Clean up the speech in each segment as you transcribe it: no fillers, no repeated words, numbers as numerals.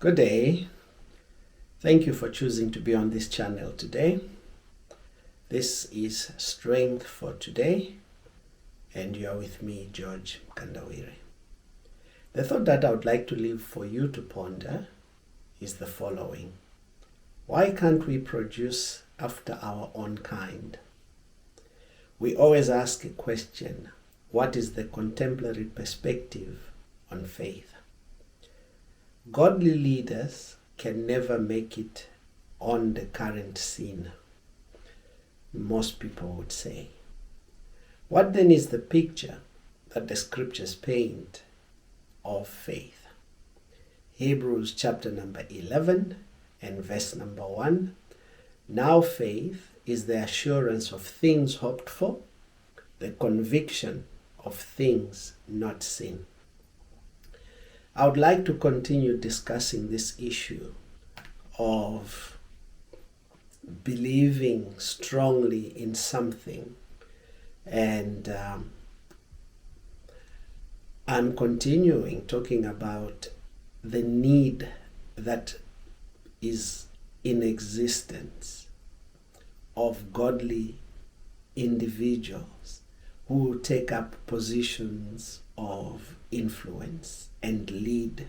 Good day. Thank you for choosing to be on this channel today. This is Strength for Today, and you are with me, George Mkandawire. The thought that I would like to leave for you to ponder is the following. Why can't we produce after our own kind? We always ask a question, what is the contemporary perspective on faith? Godly leaders can never make it on the current scene, most people would say. What then is the picture that the scriptures paint of faith? Hebrews chapter number 11 and verse number 1. Now faith is the assurance of things hoped for, the conviction of things not seen. I would like to continue discussing this issue of believing strongly in something, and I'm continuing talking about the need that is in existence of godly individuals who take up positions of influence and lead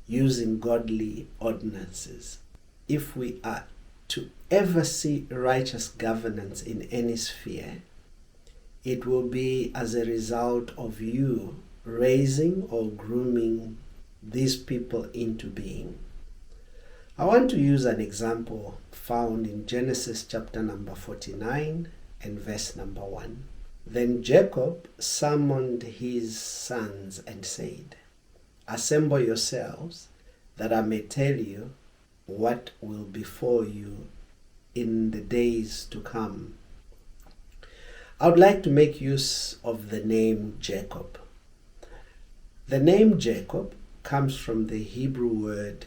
using godly ordinances. If we are to ever see righteous governance in any sphere, it will be as a result of you raising or grooming these people into being. I want to use an example found in Genesis chapter number 49 and verse number 1. Then Jacob summoned his sons and said, "Assemble yourselves, that I may tell you what will befall you in the days to come." I would like to make use of the name Jacob. The name Jacob comes from the Hebrew word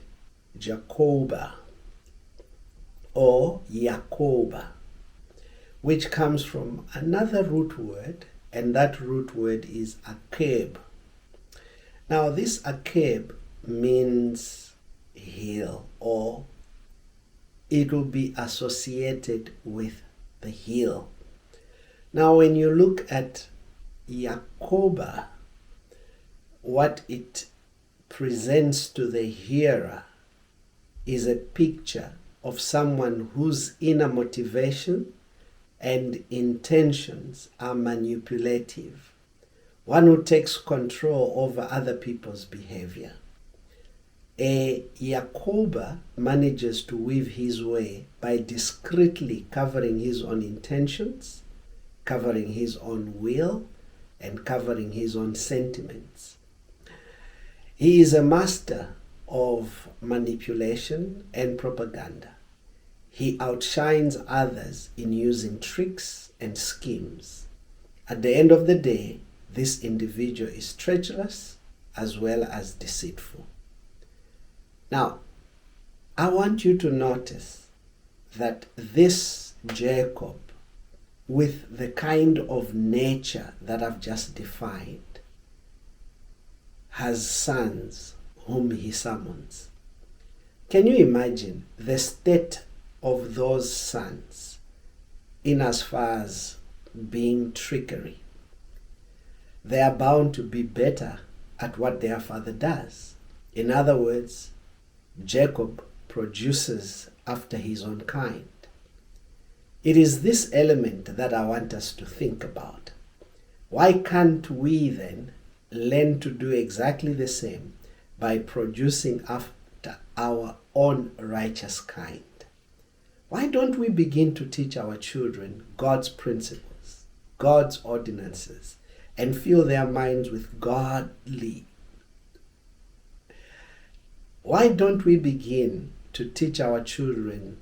Jacoba or Yakoba, which comes from another root word, and that root word is akeb. Now this akeb means hill, or it will be associated with the hill. Now when you look at Yakoba, what it presents to the hearer is a picture of someone whose inner motivation and intentions are manipulative, one who takes control over other people's behavior. A Yakoba manages to weave his way by discreetly covering his own intentions, covering his own will, and covering his own sentiments. He is a master of manipulation and propaganda. He outshines others in using tricks and schemes. At the end of the day, this individual is treacherous as well as deceitful. Now, I want you to notice that this Jacob, with the kind of nature that I've just defined, has sons whom he summons. Can you imagine the state of those sons in as far as being trickery? They are bound to be better at what their father does. In other words, Jacob produces after his own kind. It is this element that I want us to think about. Why can't we then learn to do exactly the same by producing after our own righteous kind? Why don't we begin to teach our children God's principles, God's ordinances, and fill their minds with godly? Why don't we begin to teach our children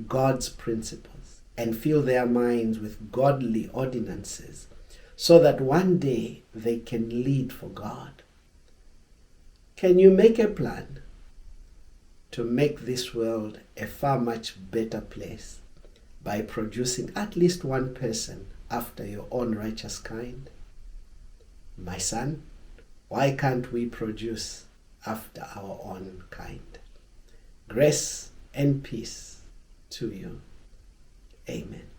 God's principles and fill their minds with godly ordinances so that one day they can lead for God? Can you make a plan to make this world a far much better place by producing at least one person after your own righteous kind? My son, why can't we produce after our own kind? Grace and peace to you. Amen.